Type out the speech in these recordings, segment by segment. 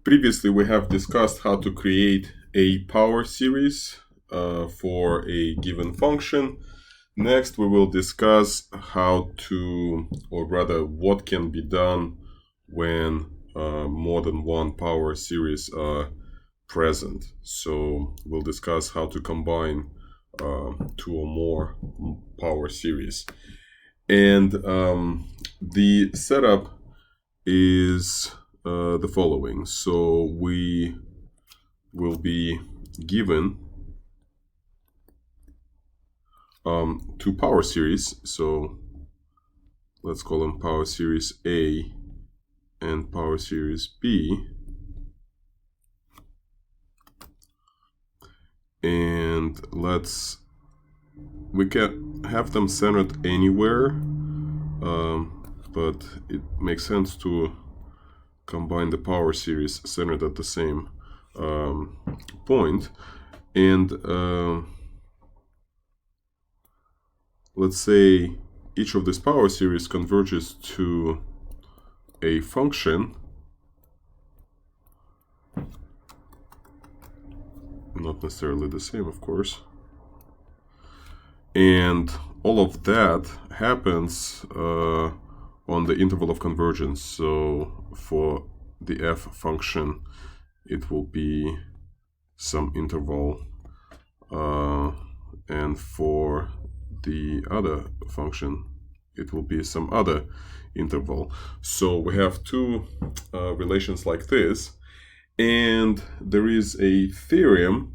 Previously, we have discussed how to create a power series for a given function. Next, we will discuss how to, or rather, what can be done when more than one power series are present. So we'll discuss how to combine two or more power series. And the setup is the following. So we will be given two power series. So let's call them power series A and power series B. And we can have them centered anywhere, but it makes sense to combine the power series centered at the same point. And let's say each of these power series converges to a function, not necessarily the same, of course. And all of that happens on the interval of convergence. So for the f function, it will be some interval, and for the other function, it will be some other interval. So we have two relations like this, and there is a theorem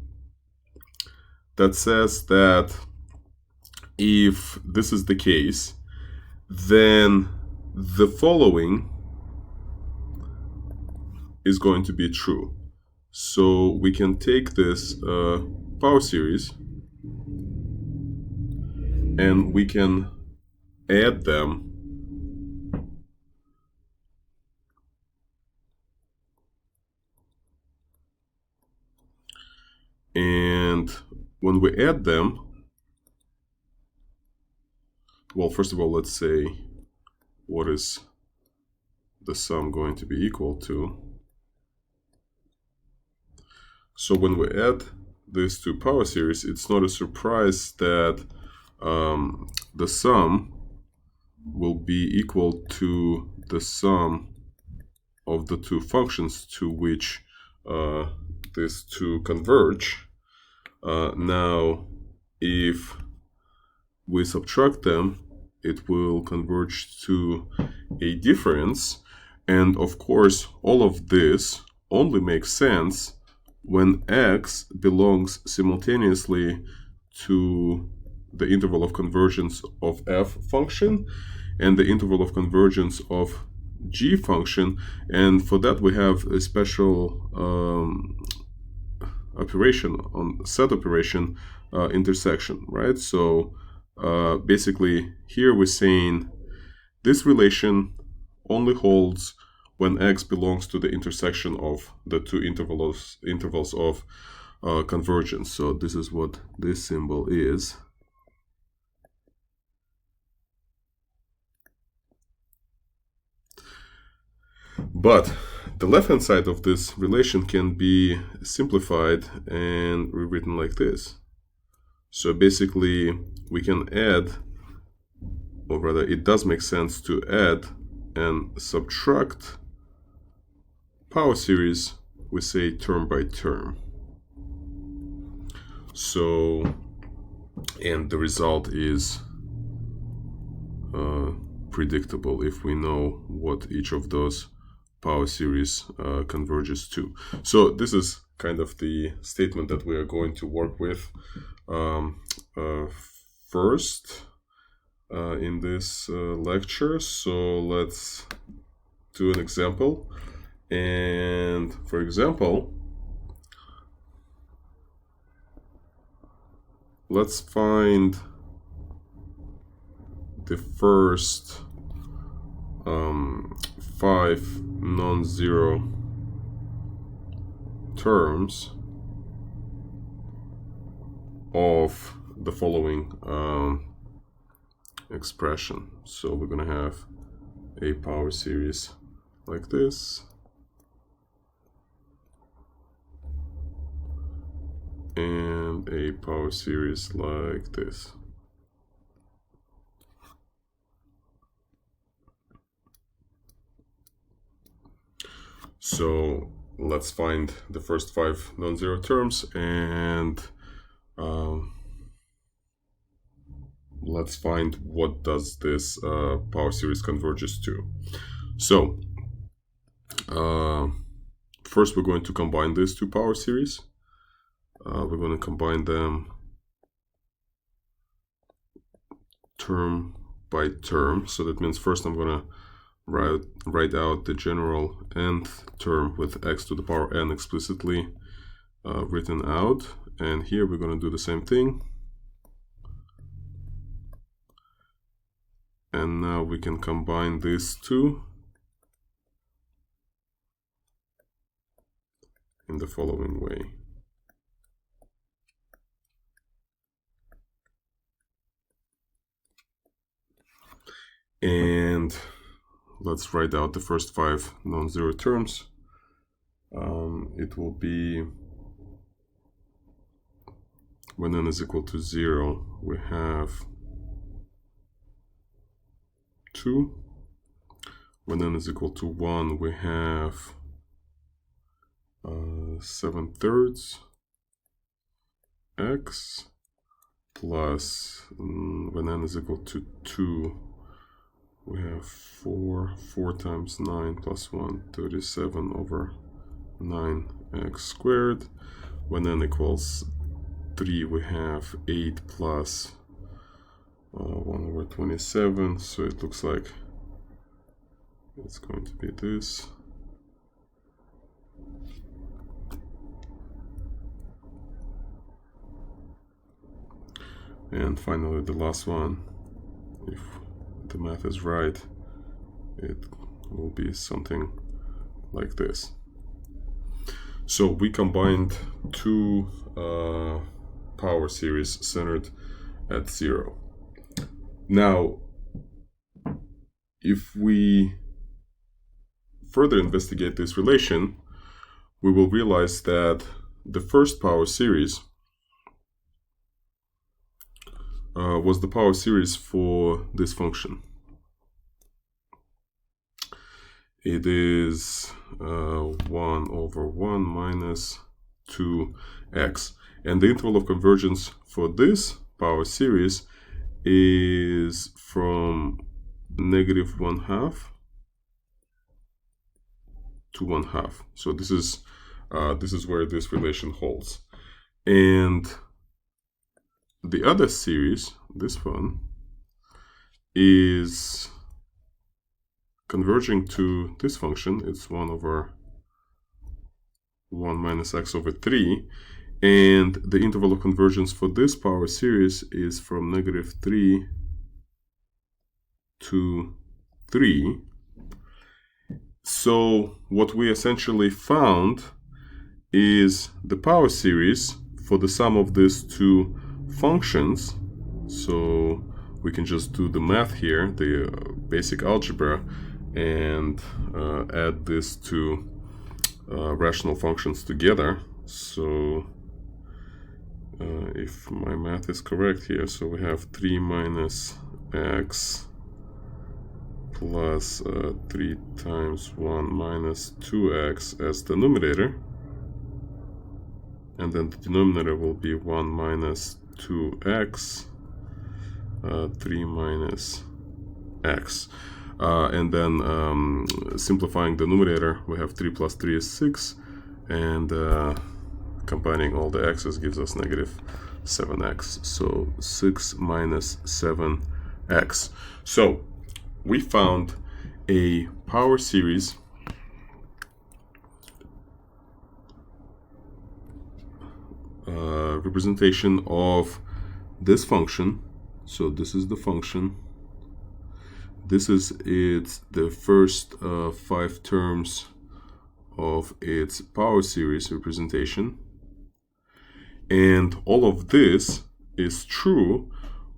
that says that if this is the case, then the following is going to be true. So we can take this power series and we can add them and when we add them, well, first of all, let's say what is the sum going to be equal to. So when we add these two power series, it's not a surprise that the sum will be equal to the sum of the two functions to which these two converge. Now, if we subtract them, it will converge to a difference. And of course, all of this only makes sense when x belongs simultaneously to the interval of convergence of f function and the interval of convergence of g function. And for that, we have a special operation on set operation, intersection, right? So basically here we're saying this relation only holds when x belongs to the intersection of the two intervals of convergence. So this is what this symbol is. But the left-hand side of this relation can be simplified and rewritten like this. So basically, we can add, or rather, it does make sense to add and subtract power series, we say term by term. So, and the result is predictable if we know what each of those power series converges to. So this is kind of the statement that we are going to work with first in this lecture. So let's do an example. And for example, let's find the first 5 non-zero terms of the following expression. So we're going to have a power series like this. and a power series like this. So let's find the first 5 non-zero terms, and let's find what does this power series converges to. So first we're going to combine these two power series. We're going to combine them term by term. So that means first I'm going to write out the general nth term with x to the power n explicitly written out. And here we're going to do the same thing. And now we can combine these two in the following way. And let's write out the first 5 non-zero terms. It will be when n is equal to 0, we have 2. When n is equal to 1, we have 7/3 x, plus when n is equal to 2, we have 4 times 9 plus 1, 37 over 9x squared. When n equals 3, we have 8 plus 1 over 27. So it looks like it's going to be this. And finally, the last one, if the math is right, it will be something like this. So we combined two power series centered at 0. Now, if we further investigate this relation, we will realize that the first power series was the power series for this function. It is 1 over 1 minus 2x. And the interval of convergence for this power series is from -1/2 to 1/2. So this is where this relation holds. And the other series, this one, is converging to this function. It's 1 over 1 minus x over 3. And the interval of convergence for this power series is from -3 to 3. So what we essentially found is the power series for the sum of these two functions. So we can just do the math here, the basic algebra, and add these two rational functions together. So if my math is correct here, so we have 3 minus x plus 3 times 1 minus 2x as the numerator, and then the denominator will be 1 minus 2x, 3 minus x. And then simplifying the numerator, we have 3 plus 3 is 6, and combining all the x's gives us -7x. So 6 minus 7x. So we found a power series representation of this function. So this is the function. This is the first 5 terms of its power series representation. And all of this is true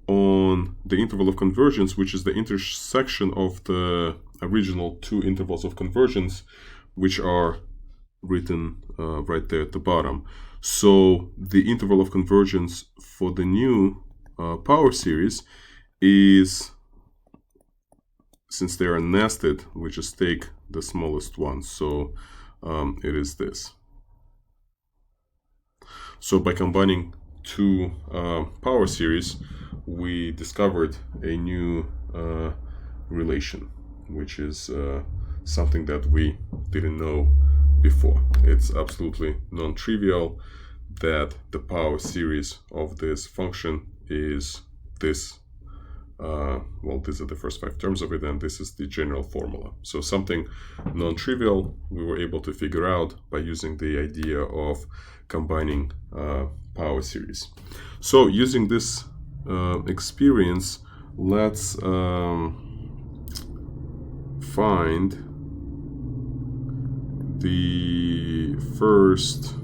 on the interval of convergence, which is the intersection of the original two intervals of convergence, which are written right there at the bottom. So the interval of convergence for the new power series is, since they are nested, we just take the smallest one. So it is this. So by combining two power series, we discovered a new relation, which is something that we didn't know before. It's absolutely non-trivial that the power series of this function is this. Well, these are the first 5 terms of it, and this is the general formula. So something non-trivial we were able to figure out by using the idea of combining power series. So using this experience, let's find the first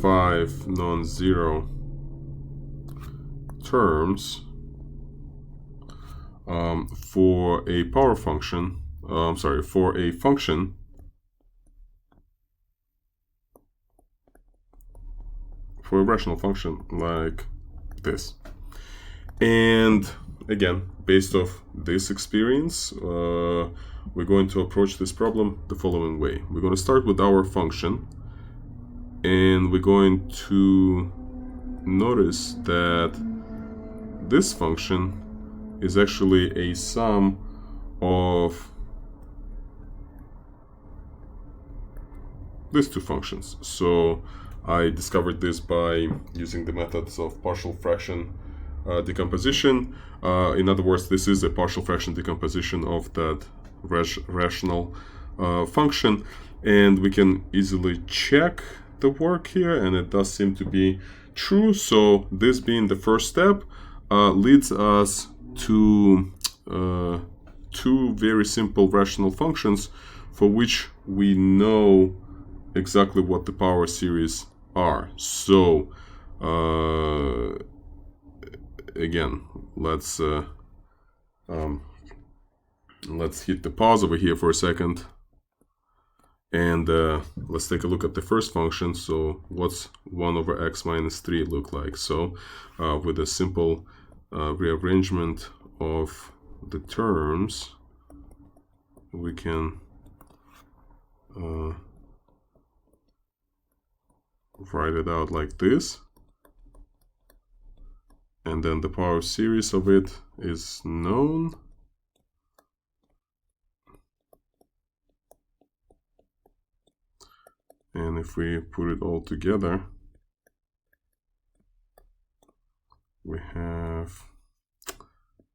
5 non-zero terms for a power function, for a function for a rational function like this. And again, based off this experience, we're going to approach this problem the following way. We're going to start with our function, and we're going to notice that this function is actually a sum of these two functions. So I discovered this by using the methods of partial fraction decomposition. In other words, this is a partial fraction decomposition of that rational function, and we can easily check the work here, and it does seem to be true. So this being the first step leads us to two very simple rational functions for which we know exactly what the power series are. So again, let's hit the pause over here for a second, and let's take a look at the first function. So what's 1 over x minus 3 look like? So with a simple rearrangement of the terms, we can write it out like this, and then the power series of it is known. And if we put it all together, we have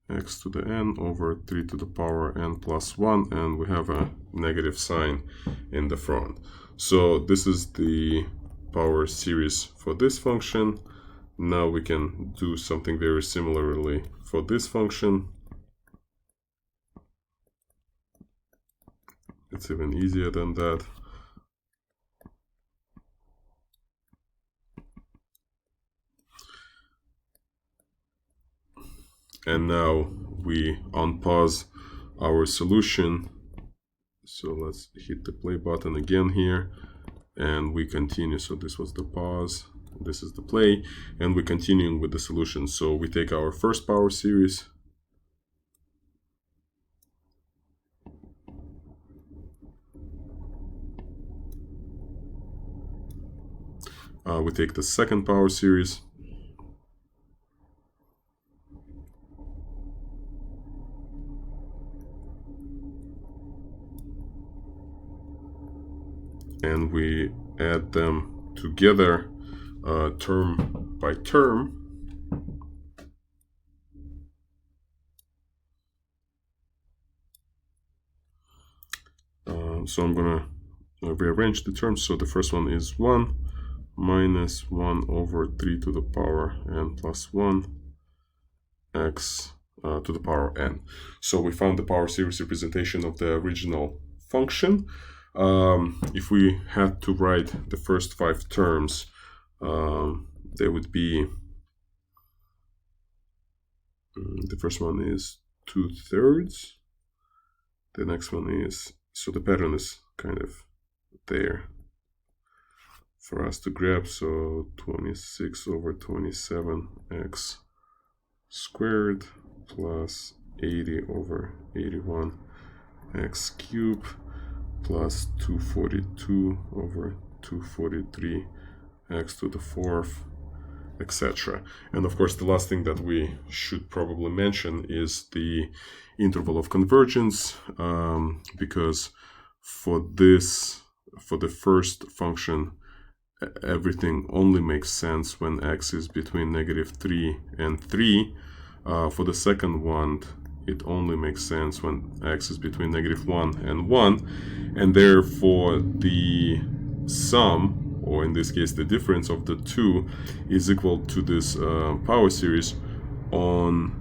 x to the n over 3 to the power n plus 1, and we have a negative sign in the front. So this is the power series for this function. Now we can do something very similarly for this function. It's even easier than that. And now we unpause our solution. So let's hit the play button again here, and we continue. So this was the pause, this is the play, and we're continuing with the solution. So we take our first power series, we take the second power series, and we add them together term by term. So I'm gonna rearrange the terms. So the first one is 1 minus 1 over 3 to the power n plus 1 x to the power n. So we found the power series representation of the original function. If we had to write the first 5 terms, there would be, the first one is 2/3, the next one is, so the pattern is kind of there, for us to grab. So 26 over 27x squared plus 80 over 81x cubed plus 242 over 243x to the fourth, etc. And of course, the last thing that we should probably mention is the interval of convergence, because for the first function, everything only makes sense when x is between -3 and 3. For the second one, it only makes sense when x is between -1 and 1, and therefore the sum, or in this case the difference of the two, is equal to this power series on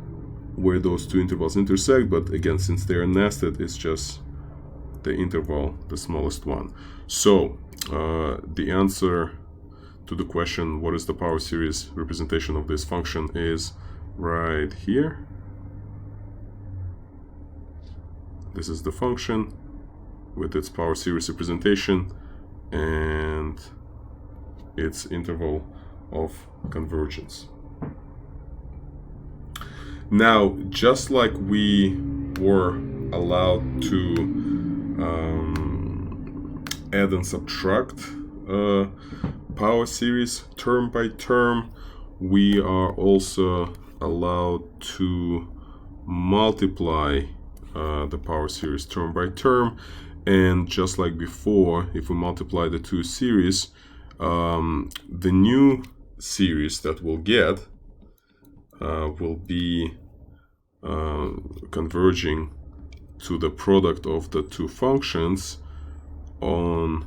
where those two intervals intersect. But again, since they are nested, it's just the interval, the smallest one. So the answer to the question, what is the power series representation of this function, is right here. This is the function with its power series representation and its interval of convergence. Now, just like we were allowed to add and subtract power series term by term, we are also allowed to multiply the power series term by term. And just like before, if we multiply the two series, the new series that we'll get will be converging to the product of the two functions on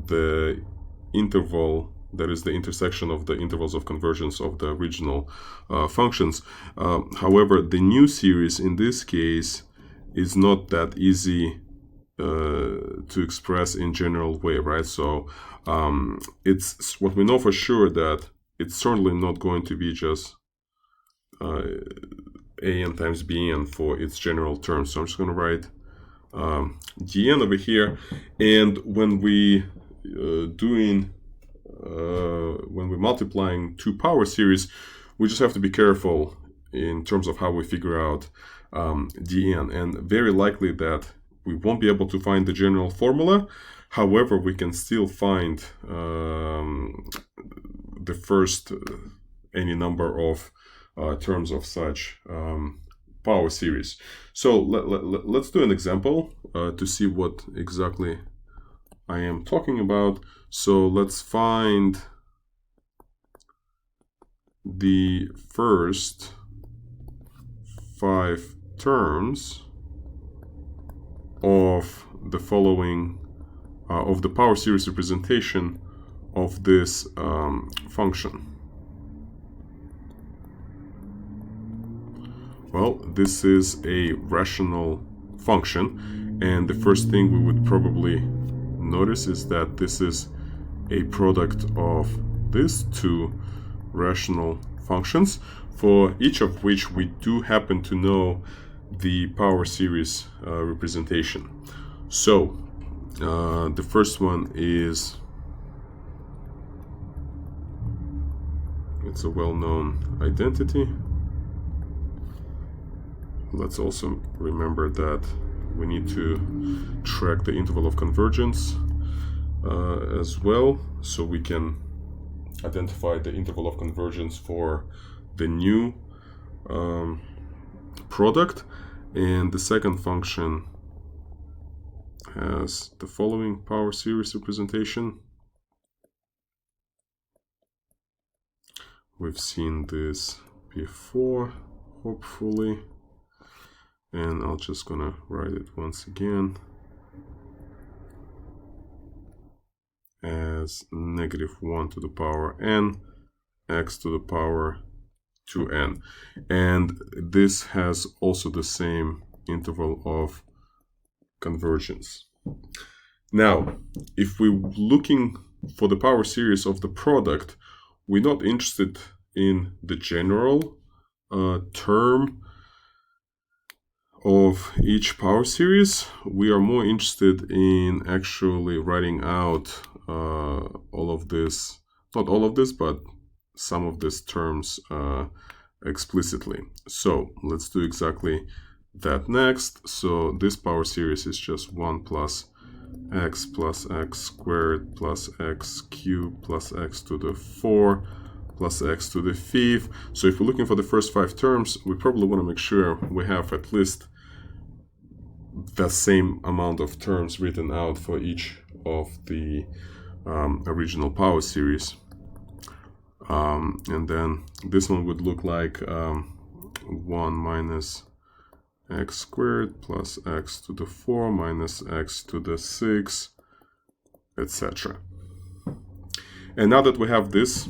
the interval that is the intersection of the intervals of convergence of the original functions. However, the new series in this case is not that easy to express in general way, right? So it's what we know for sure, that it's certainly not going to be just an times bn for its general term. So I'm just going to write dn over here, and when we when we're multiplying two power series, we just have to be careful in terms of how we figure out dn, and very likely that we won't be able to find the general formula. However, we can still find the first any number of terms of such power series. So let's do an example to see what exactly I am talking about. So let's find the first 5 terms of the following of the power series representation of this function. Well, this is a rational function, and the first thing we would probably notice is that this is a product of these two rational functions, for each of which we do happen to know the power series representation. So the first one is, it's a well-known identity. Let's also remember that we need to track the interval of convergence as well, so we can identify the interval of convergence for the new product. And the second function has the following power series representation. We've seen this before, hopefully, and I'm just gonna write it once again as -1 to the power n, x to the power 2n. And this has also the same interval of convergence. Now, if we're looking for the power series of the product, we're not interested in the general term of each power series. We are more interested in actually writing out all of this, not all of this, but some of these terms explicitly. So let's do exactly that next. So this power series is just 1 plus x squared plus x cubed plus x to the 4 plus x to the 5th. So if we're looking for the first 5 terms, we probably want to make sure we have at least the same amount of terms written out for each of the original power series. And then this one would look like 1 minus x squared plus x to the 4 minus x to the 6, etc. And now that we have this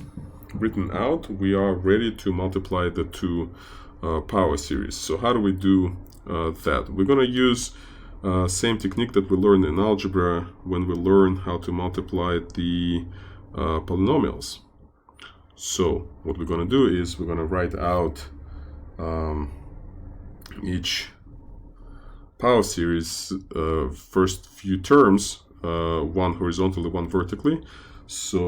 written out, we are ready to multiply the two power series. So how do we do that? We're going to use same technique that we learned in algebra when we learn how to multiply the polynomials. So what we're going to do is we're going to write out each power series first few terms, one horizontally, one vertically. So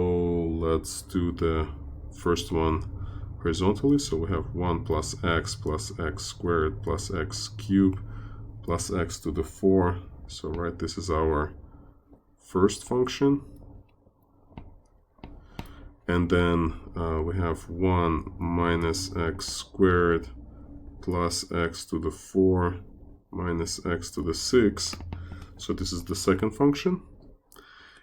let's do the first one horizontally. So we have 1 plus x squared plus x cubed plus x to the 4. So right, this is our first function. And then we have 1 minus x squared plus x to the 4 minus x to the 6. So this is the second function.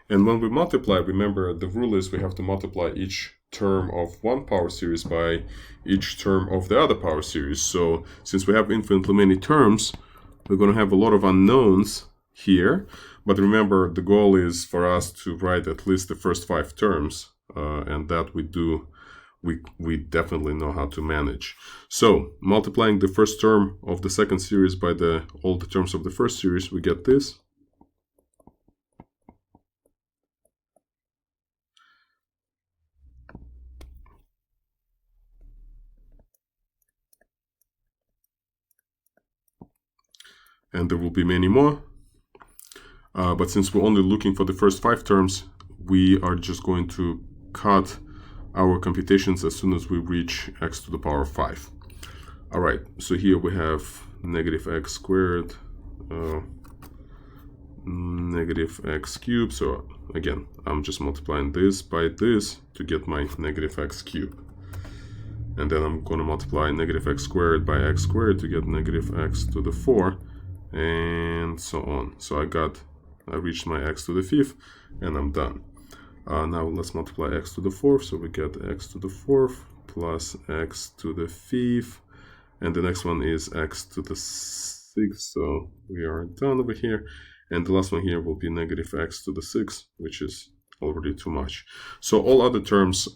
And when we multiply, remember the rule is we have to multiply each term of one power series by each term of the other power series. So since we have infinitely many terms, we're going to have a lot of unknowns here. But remember, the goal is for us to write at least the first 5 terms. And that we definitely know how to manage. So multiplying the first term of the second series by all the terms of the first series, we get this. And there will be many more. But since we're only looking for the first 5 terms, we are just going to cut our computations as soon as we reach x to the power 5. All right, so here we have negative x squared, negative x cubed. So again, I'm just multiplying this by this to get my negative x cubed. And then I'm going to multiply negative x squared by x squared to get negative x to the 4, and so on. So I reached my x to the 5th, and I'm done. Now let's multiply x to the 4th, so we get x to the 4th plus x to the 5th, and the next one is x to the 6th, so we are done over here. And the last one here will be negative x to the 6th, which is already too much. So all other terms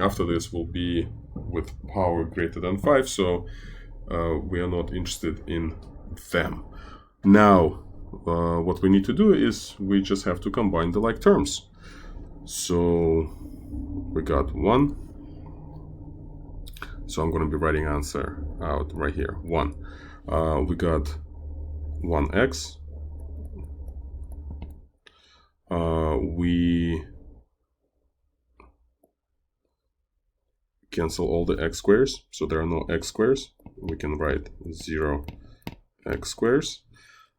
after this will be with power greater than 5, so we are not interested in them. Now what we need to do is we just have to combine the like terms. So we got 1. So I'm going to be writing answer out right here, 1. We got 1x. We cancel all the x squares, so there are no x squares. We can write 0 x squares.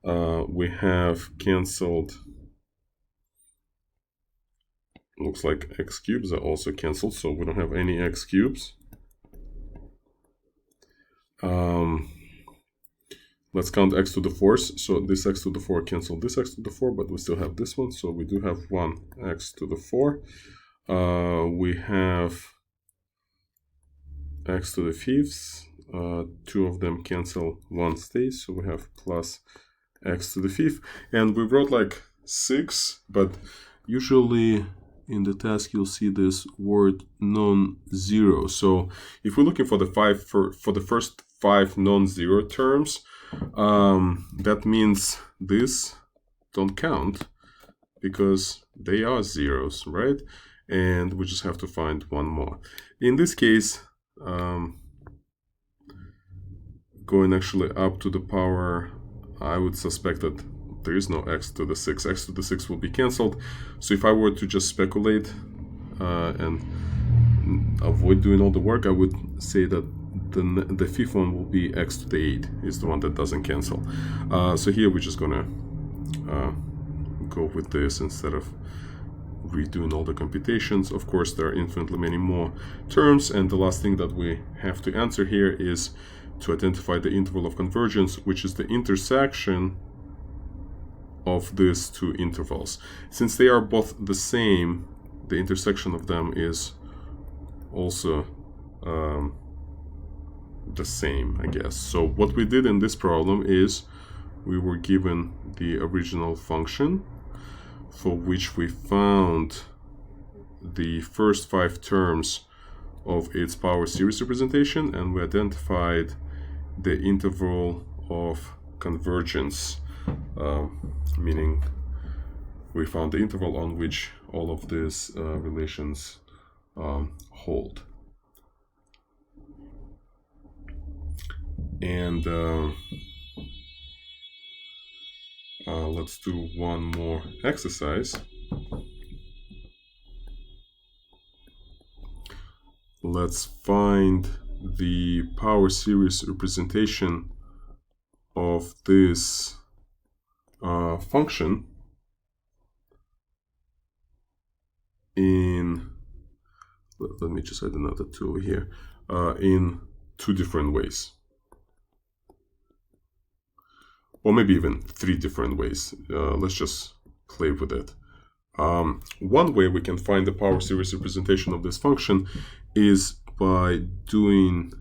We have cancelled, looks like x cubes are also cancelled, so we don't have any x cubes. Let's count x to the 4th. So this x to the 4 cancel this x to the 4, but we still have this one, so we do have 1 x to the 4. We have x to the 5th. 2 of them cancel, 1 stays, so we have plus x to the 5th. And we wrote like 6, but usually in the task you'll see this word non-zero. So if we're looking for the for the first 5 non-zero terms, that means this don't count because they are zeros, right? And we just have to find one more. In this case, going actually up to the power, I would suspect that there is no x to the 6. X to the 6 will be cancelled. So if I were to just speculate and avoid doing all the work, I would say that the fifth one will be x to the 8 is the one that doesn't cancel. So here we're just gonna go with this instead of redoing all the computations. Of course, there are infinitely many more terms, and the last thing that we have to answer here is to identify the interval of convergence, which is the intersection of these two intervals. Since they are both the same, the intersection of them is also the same, I guess. So what we did in this problem is we were given the original function for which we found the first 5 terms of its power series representation, and we identified the interval of convergence, meaning we found the interval on which all of these relations hold. And let's do one more exercise. Let's find the power series representation of this function in, let me just add another 2 over here, in 2 different ways. Or maybe even 3 different ways. Let's just play with it. One way we can find the power series representation of this function is by doing,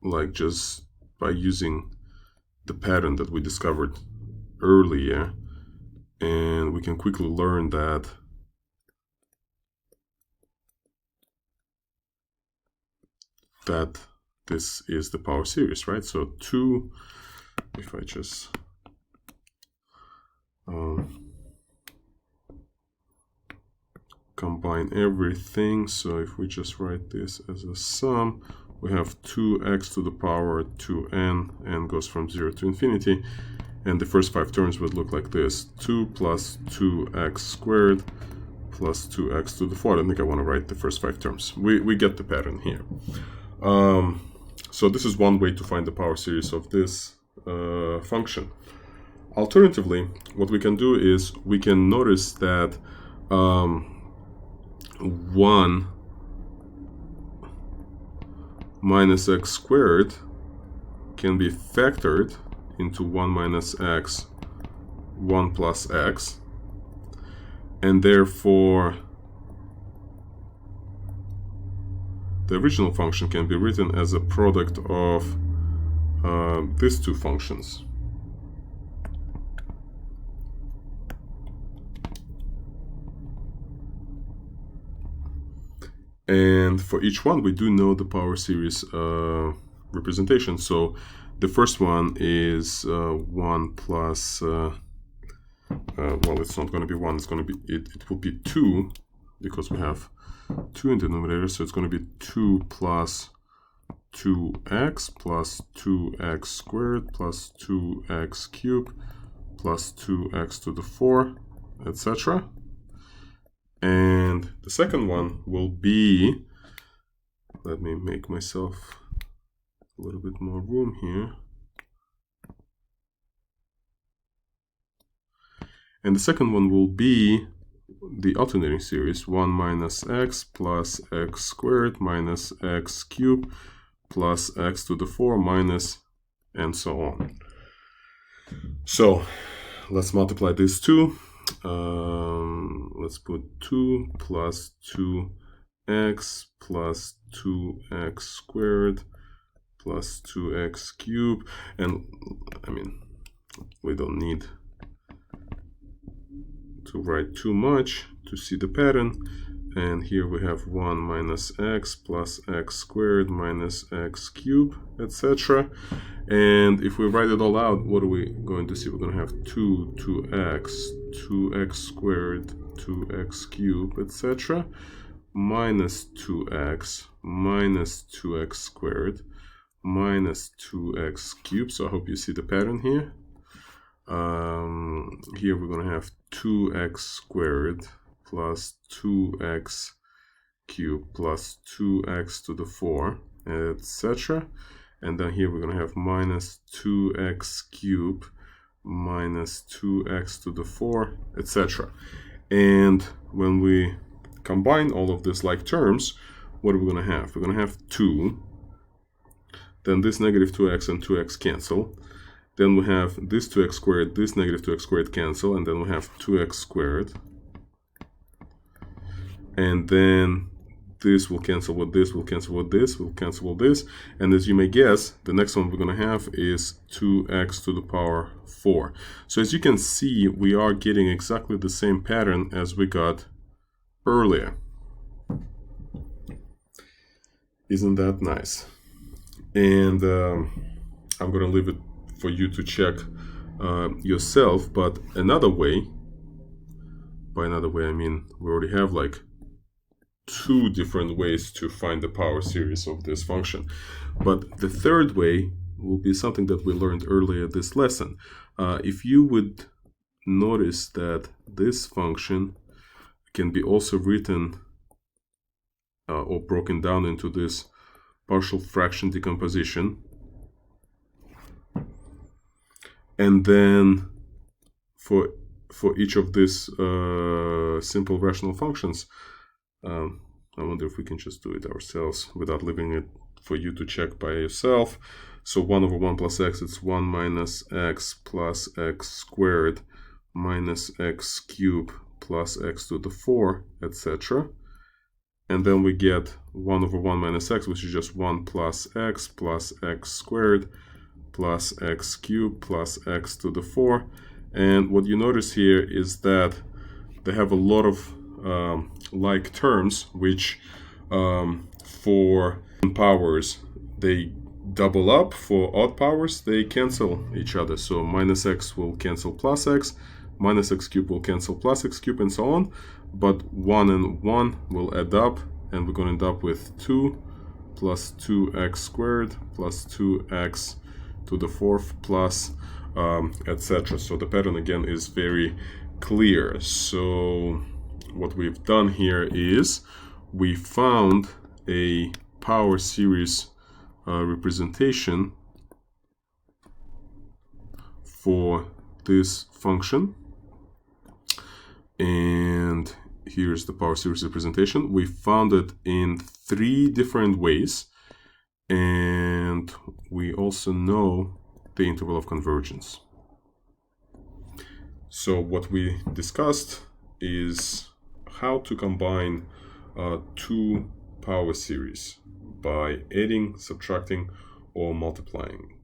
like, just by using the pattern that we discovered earlier, and we can quickly learn that this is the power series, right? So 2, if I just combine everything, so if we just write this as a sum, we have 2x to the power 2n, n goes from 0 to infinity, and the first 5 terms would look like this: 2 plus 2x squared plus 2x to the 4th. I think I want to write the first 5 terms. We get the pattern here. So this is one way to find the power series of this function. Alternatively, what we can do is we can notice that 1 minus x squared can be factored into 1 minus x, 1 plus x, and therefore the original function can be written as a product of these 2 functions. And for each one, we do know the power series representation. So the first one is 1 plus, well, it's not going to be 1, it's going to be, it will be 2, because we have 2 in the numerator, so it's going to be 2 plus 2x plus 2x squared plus 2x cubed plus 2x to the 4, etc. And the second one will be, let me make myself a little bit more room here. And the second one will be the alternating series, 1 minus x plus x squared minus x cubed plus x to the 4 minus, and so on. So let's multiply these 2. Let's put 2 plus 2x plus 2x squared plus 2x cubed, and I mean, we don't need to write too much to see the pattern. And here we have 1 minus x plus x squared minus x cubed, etc. And if we write it all out, what are we going to see? We're going to have 2x, 2x squared, 2x cubed, etc. minus 2x minus 2x squared minus 2x cubed. So I hope you see the pattern here. Here we're going to have 2x squared plus 2x cubed plus 2x to the 4, etc. And then here we're going to have minus 2x cubed minus 2x to the 4, etc. And when we combine all of this like terms, what are we going to have? We're going to have 2. Then this negative 2x and 2x cancel. Then we have this 2x squared, this negative 2x squared cancel, and then we have 2x squared. And then this will cancel with this, will cancel with this, will cancel with this. And as you may guess, the next one we're going to have is 2x to the power 4. So as you can see, we are getting exactly the same pattern as we got earlier. Isn't that nice? And I'm going to leave it for you to check yourself. But another way, by another way I mean we already have like 2 different ways to find the power series of this function. But the third way will be something that we learned earlier this lesson. If you would notice that this function can be also written or broken down into this partial fraction decomposition. And then for each of these simple rational functions, I wonder if we can just do it ourselves without leaving it for you to check by yourself. So 1 over 1 plus x, it's 1 minus x plus x squared minus x cubed plus x to the 4, etc. And then we get 1 over 1 minus x, which is just 1 plus x squared plus x cubed plus x to the 4. And what you notice here is that they have a lot of like terms, which for powers they double up, for odd powers they cancel each other. So minus x will cancel plus x, minus x cubed will cancel plus x cubed, and so on. But 1 and 1 will add up, and we're going to end up with 2 plus 2x squared plus 2x to the 4th plus etc. So the pattern again is very clear. So what we've done here is we found a power series representation for this function, and here's the power series representation. We found it in 3 different ways, and we also know the interval of convergence. So what we discussed is how to combine 2 power series by adding, subtracting, or multiplying.